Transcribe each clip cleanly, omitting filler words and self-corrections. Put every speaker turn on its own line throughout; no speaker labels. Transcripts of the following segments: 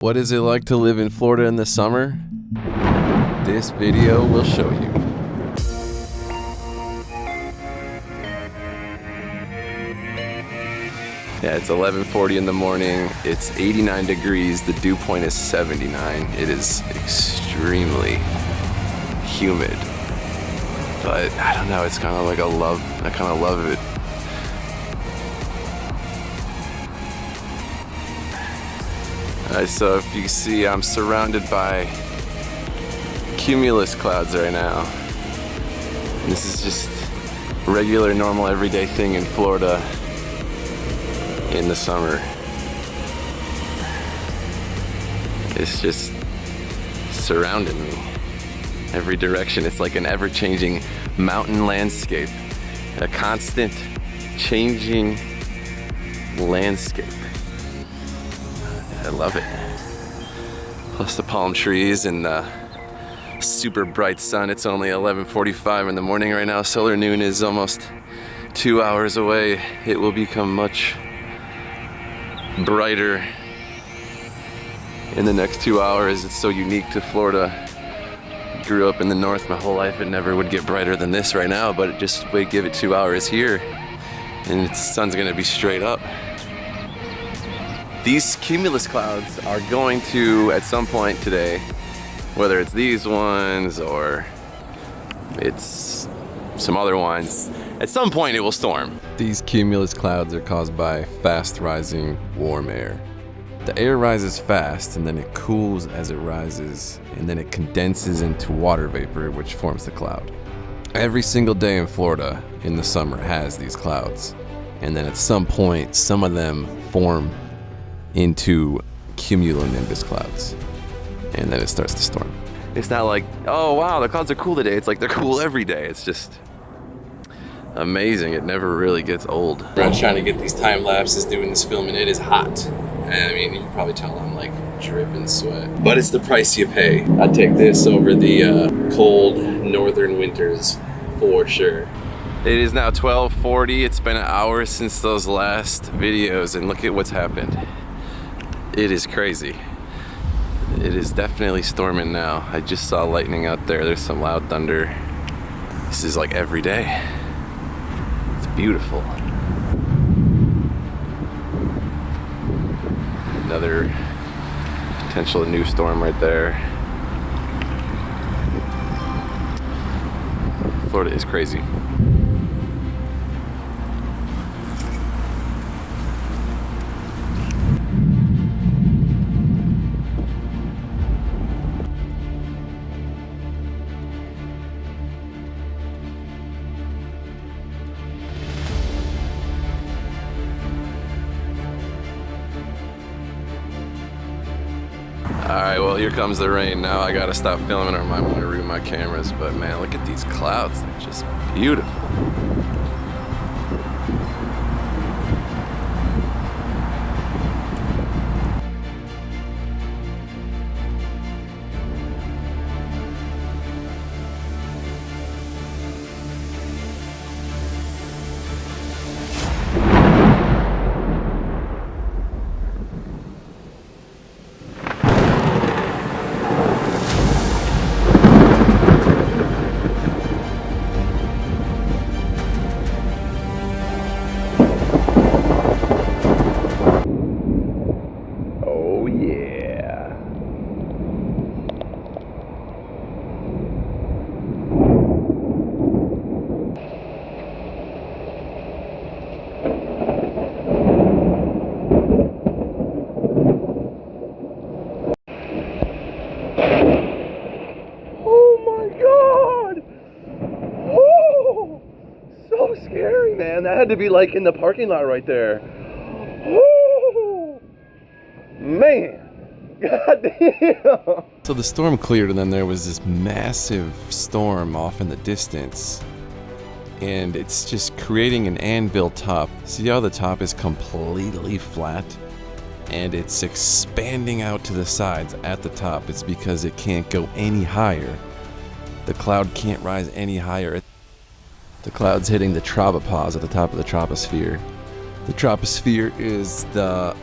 What is it like to live in Florida in the summer? This video will show you. Yeah, it's 11:40 in the morning. It's 89 degrees. The dew point is 79. It is extremely humid. But I don't know, it's kind of like I kind of love it. So if you see, I'm surrounded by cumulus clouds right now. And this is just regular, normal, everyday thing in Florida in the summer. It's just surrounding me. Every direction, it's like an ever-changing mountain landscape. A constant changing landscape. I love it. Plus the palm trees and the super bright sun. It's only 11:45 in the morning right now. Solar noon is almost 2 hours away. It will become much brighter in the next 2 hours. It's so unique to Florida. Grew up in the north my whole life. It never would get brighter than this right now, but just wait, give it 2 hours here and the sun's gonna be straight up. These cumulus clouds are going to, at some point today, whether it's these ones or it's some other ones, at some point it will storm. These cumulus clouds are caused by fast rising warm air. The air rises fast and then it cools as it rises and then it condenses into water vapor, which forms the cloud. Every single day in Florida in the summer has these clouds. And then at some point, some of them form into cumulonimbus clouds, and then it starts to storm. It's not like, oh wow, the clouds are cool today. It's like they're cool every day. It's just amazing. It never really gets old. I'm trying to get these time lapses doing this film, and it is hot. I mean, you can probably tell I'm like dripping sweat, but it's the price you pay. I'd take this over the cold northern winters for sure. It is now 12:40. It's been an hour since those last videos, and look at what's happened. It is crazy. It is definitely storming now. I just saw lightning out there. There's some loud thunder. This is like every day. It's beautiful. Another potential new storm right there. Florida is crazy. Alright, well here comes the rain. Now I gotta stop filming or I might want to ruin my cameras, but man, look at these clouds. They're just beautiful. Scary, man. That had to be like in the parking lot right there. Woo! Man. God damn. So the storm cleared and then there was this massive storm off in the distance. And it's just creating an anvil top. See how the top is completely flat? And it's expanding out to the sides at the top. It's because it can't go any higher. The cloud can't rise any higher. The cloud's hitting the tropopause at the top of the troposphere. The troposphere is the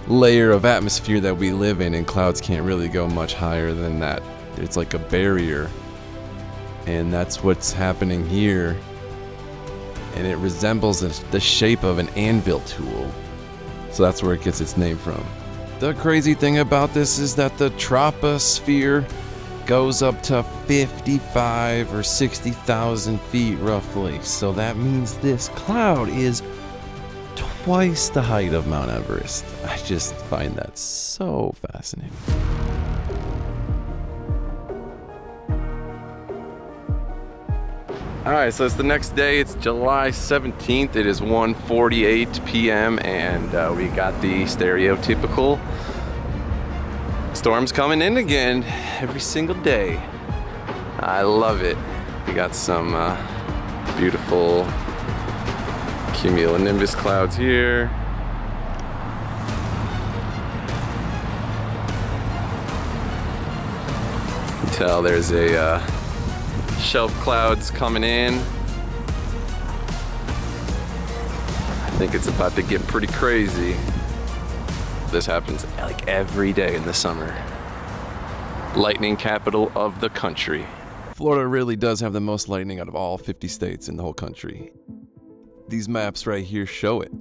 layer of atmosphere that we live in, and clouds can't really go much higher than that. It's like a barrier, and that's what's happening here. And it resembles the shape of an anvil tool, so that's where it gets its name from. The crazy thing about this is that the troposphere goes up to 55 or 60,000 feet roughly, so that means this cloud is twice the height of Mount Everest. I just find that so fascinating.
Alright, so it's the next day. It's July 17th. It is 1:48 p.m. and we got the stereotypical storms coming in again every single day. I love it. We got some beautiful cumulonimbus clouds here. You can tell there's a shelf clouds coming in. I think it's about to get pretty crazy. This happens like every day in the summer. Lightning capital of the country.
Florida really does have the most lightning out of all 50 states in the whole country. These maps right here show it.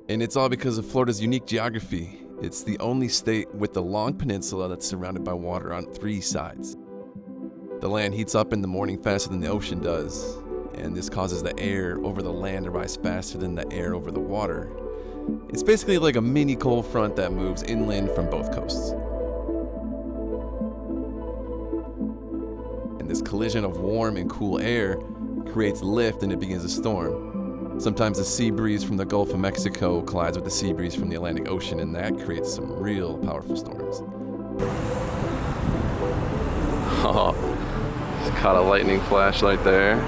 And it's all because of Florida's unique geography. It's the only state with a long peninsula that's surrounded by water on 3 sides. The land heats up in the morning faster than the ocean does, and this causes the air over the land to rise faster than the air over the water. It's basically like a mini cold front that moves inland from both coasts. And this collision of warm and cool air creates lift and it begins a storm. Sometimes the sea breeze from the Gulf of Mexico collides with the sea breeze from the Atlantic Ocean, and that creates some real powerful storms.
Oh, just caught a lightning flash right there.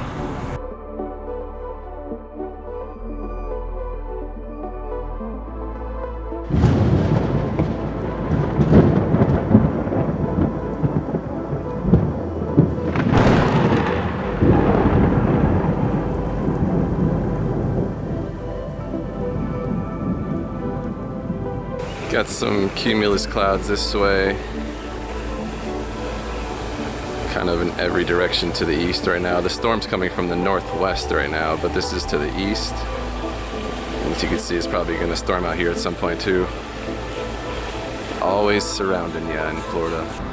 Got some cumulus clouds this way, kind of in every direction to the east right now. The storm's coming from the northwest right now, but this is to the east. And as you can see, it's probably going to storm out here at some point too. Always surrounding you in Florida.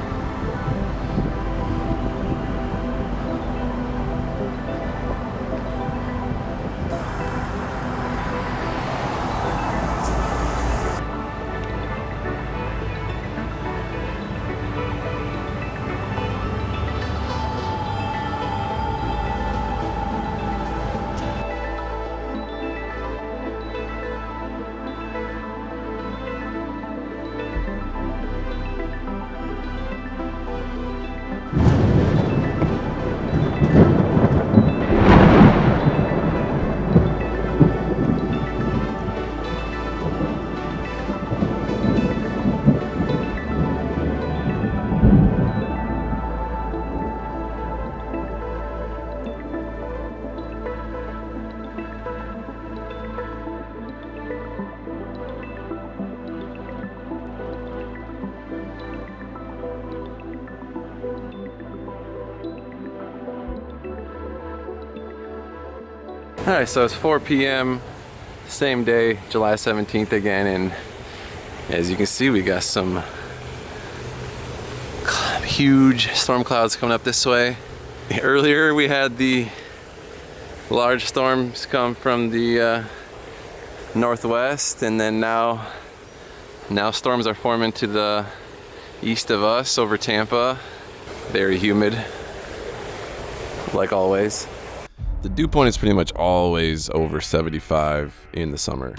Alright, so it's 4 p.m. same day, July 17th again, and as you can see, we got some huge storm clouds coming up this way. Earlier we had the large storms come from the northwest, and then now storms are forming to the east of us over Tampa. Very humid, like always.
The dew point is pretty much always over 75 in the summer.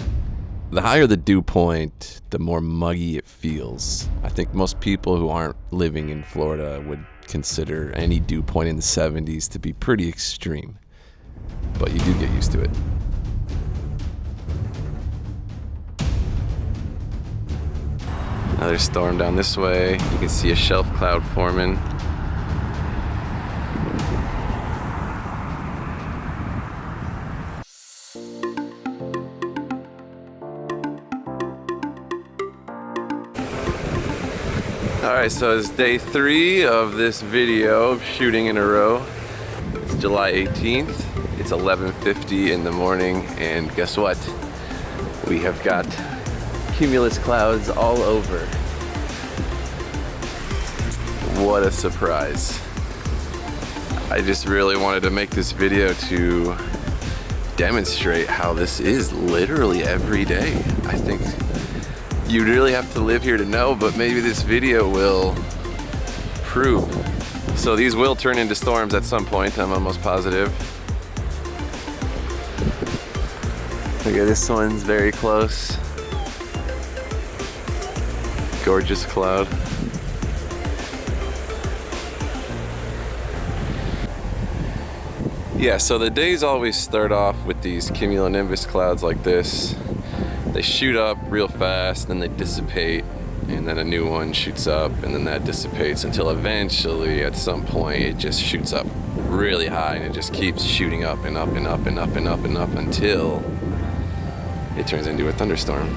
The higher the dew point, the more muggy it feels. I think most people who aren't living in Florida would consider any dew point in the 70s to be pretty extreme, but you do get used to it.
Another storm down this way. You can see a shelf cloud forming. Alright, so it's day 3 of this video of shooting in a row. It's July 18th. It's 11:50 in the morning, and guess what? We have got cumulus clouds all over. What a surprise. I just really wanted to make this video to demonstrate how this is literally every day. I think you really have to live here to know, but maybe this video will prove. So these will turn into storms at some point, I'm almost positive. Look at this one's very close. Gorgeous cloud. Yeah, so the days always start off with these cumulonimbus clouds like this. They shoot up real fast, then they dissipate, and then a new one shoots up, and then that dissipates until eventually, at some point, it just shoots up really high, and it just keeps shooting up and up and up and up and up and up until it turns into a thunderstorm.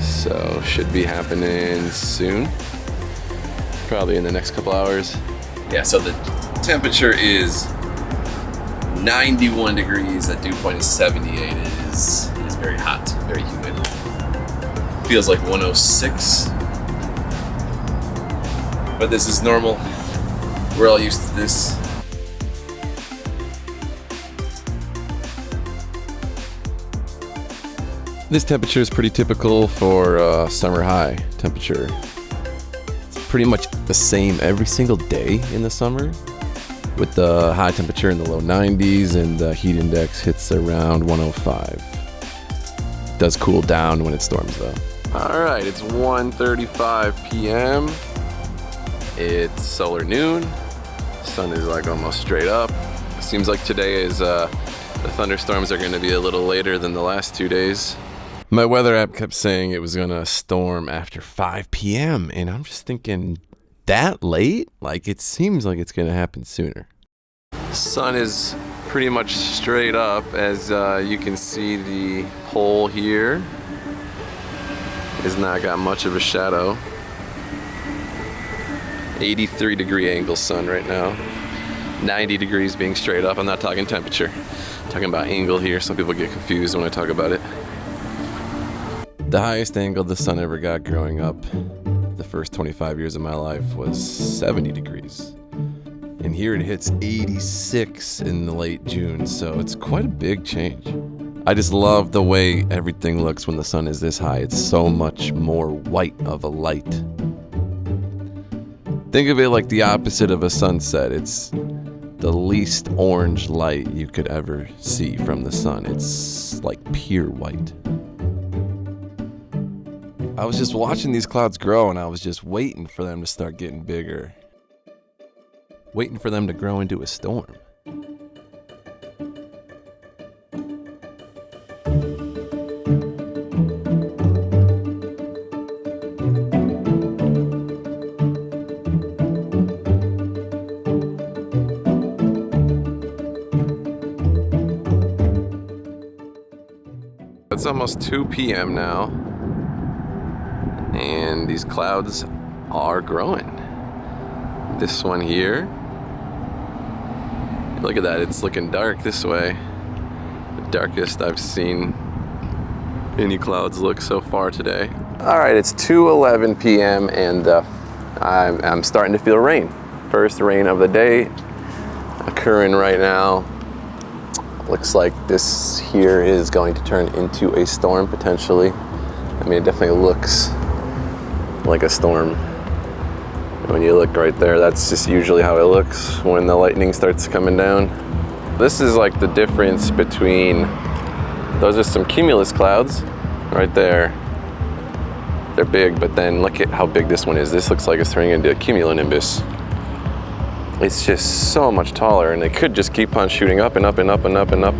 So, should be happening soon. Probably in the next couple hours. Yeah, so the temperature is 91 degrees, the dew point is 78. It is very hot, very humid. Feels like 106. But this is normal. We're all used to this.
This temperature is pretty typical for summer high temperature. It's pretty much the same every single day in the summer, with the high temperature in the low 90s and the heat index hits around 105. It does cool down when it storms though.
Alright, it's 1:35 p.m. It's solar noon. Sun is like almost straight up. Seems like today is the thunderstorms are going to be a little later than the last 2 days.
My weather app kept saying it was gonna storm after 5 p.m. and I'm just thinking, that late? Like, it seems like it's gonna happen sooner.
Sun is pretty much straight up, as you can see. The pole here has not got much of a shadow. 83-degree angle sun right now. 90 degrees being straight up. I'm not talking temperature. I'm talking about angle here. Some people get confused when I talk about it.
The highest angle the sun ever got growing up, the first 25 years of my life, was 70 degrees. And here it hits 86 in the late June, so it's quite a big change. I just love the way everything looks when the sun is this high. It's so much more white of a light. Think of it like the opposite of a sunset. It's the least orange light you could ever see from the sun. It's like pure white. I was just watching these clouds grow, and I was just waiting for them to start getting bigger. Waiting for them to grow into a storm.
It's almost 2 p.m. now, and these clouds are growing. This one here, look at that, it's looking dark this way. The darkest I've seen any clouds look so far today. All right, it's 2:11 p.m. and I'm starting to feel rain. First rain of the day occurring right now. Looks like this here is going to turn into a storm potentially. I mean, it definitely looks like a storm. When you look right there, that's just usually how it looks when the lightning starts coming down. This is like the difference between, those are some cumulus clouds right there. They're big, but then look at how big this one is. This looks like it's turning into a cumulonimbus. It's just so much taller, and it could just keep on shooting up and up and up and up and up.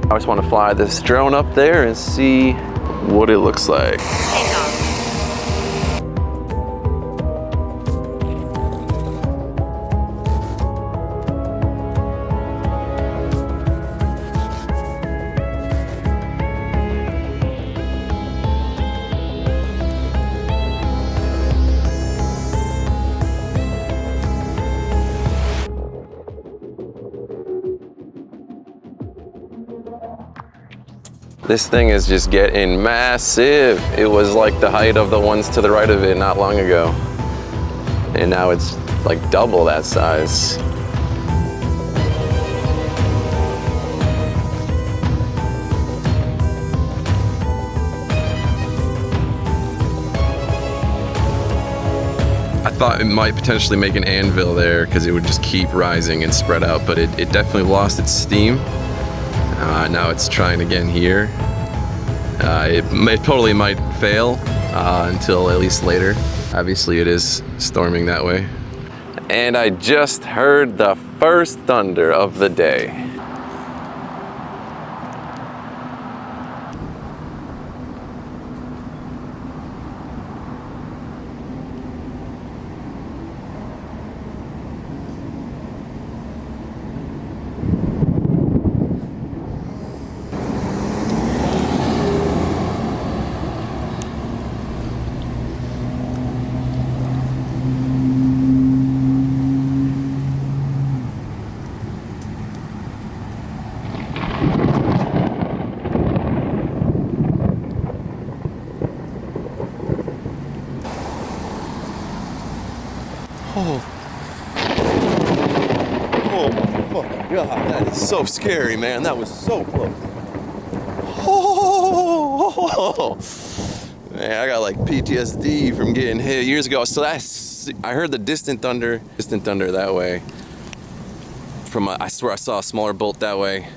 I just want to fly this drone up there and see what it looks like. This thing is just getting massive. It was like the height of the ones to the right of it not long ago. And now it's like double that size. I thought it might potentially make an anvil there because it would just keep rising and spread out, but it definitely lost its steam. Now it's trying again here. It totally might fail until at least later. Obviously it is storming that way. And I just heard the first thunder of the day. Oh my God, that is so scary, man. That was so close. Oh, man, I got like PTSD from getting hit years ago. So I heard the distant thunder that way. I swear I saw a smaller bolt that way,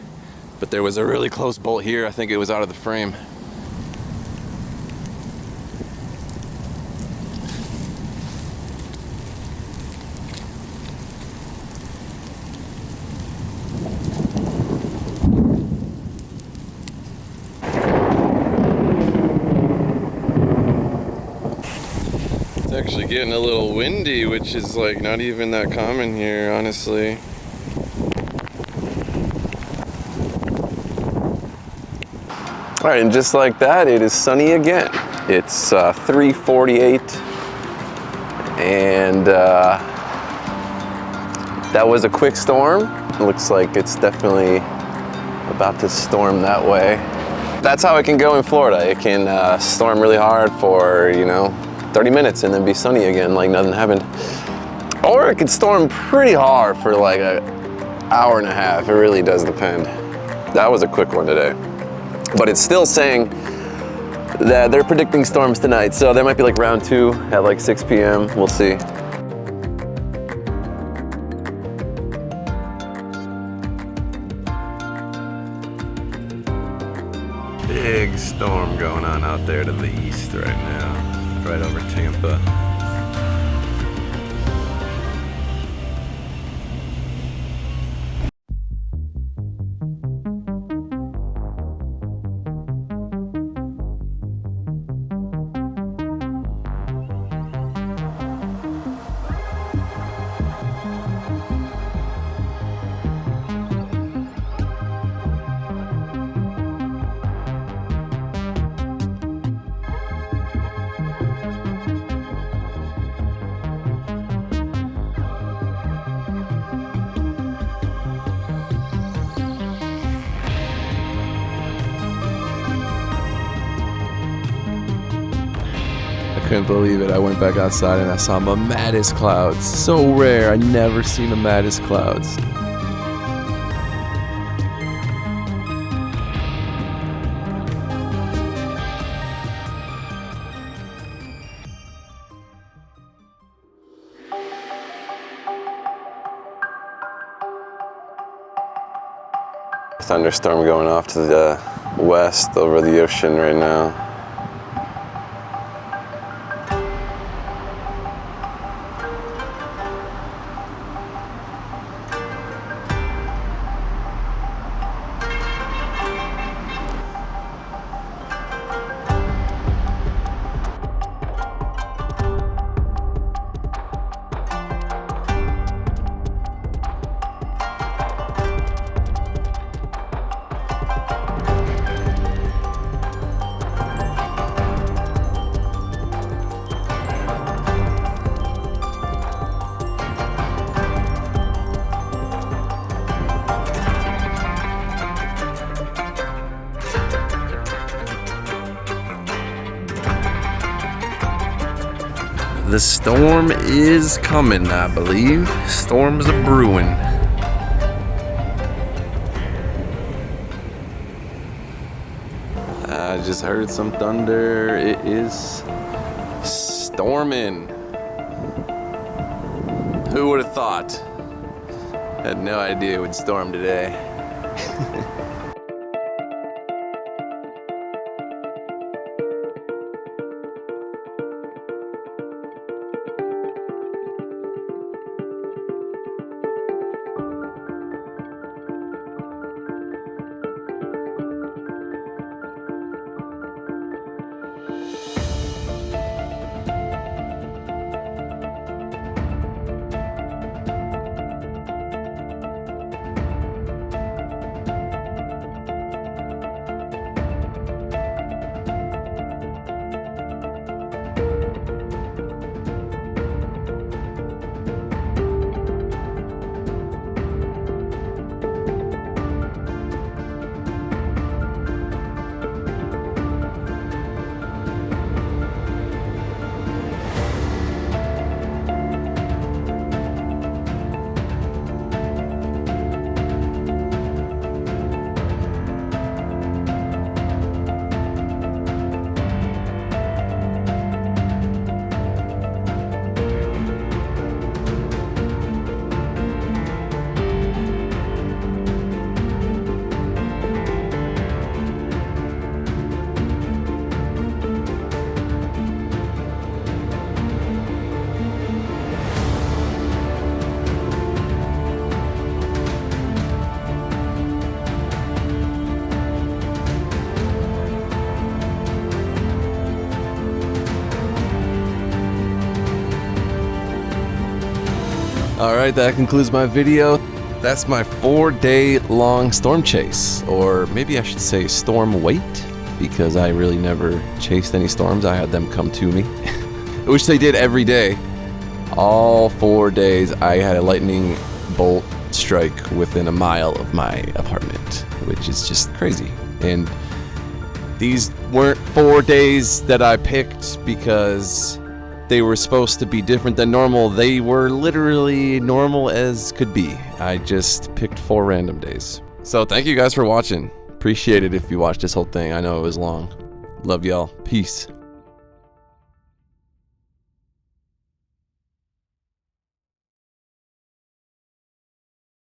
but there was a really close bolt here. I think it was out of the frame. Actually getting a little windy, which is like not even that common here, honestly. All right, and just like that, it is sunny again. It's 3:48, and that was a quick storm. It looks like it's definitely about to storm that way. That's how it can go in Florida. It can storm really hard for, 30 minutes and then be sunny again like nothing happened. Or it could storm pretty hard for like an hour and a half. It really does depend. That was a quick one today. But it's still saying that they're predicting storms tonight. So there might be like round 2 at like 6 p.m. We'll see. Big storm going on out there to the east right now. Right over Tampa.
I couldn't believe it. I went back outside and I saw mammatus clouds. So rare. I never see mammatus clouds.
Thunderstorm going off to the west over the ocean right now. The storm is coming, I believe. Storms are brewing. I just heard some thunder. It is storming. Who would have thought? Had no idea it would storm today.
All right, that concludes my video. That's my 4-day long storm chase, or maybe I should say storm wait, because I really never chased any storms. I had them come to me, which they did every day. All 4 days, I had a lightning bolt strike within a mile of my apartment, which is just crazy. And these weren't 4 days that I picked because they were supposed to be different than normal. They were literally normal as could be. I just picked 4 random days. So thank you guys for watching. Appreciate it if you watched this whole thing. I know it was long. Love y'all. Peace.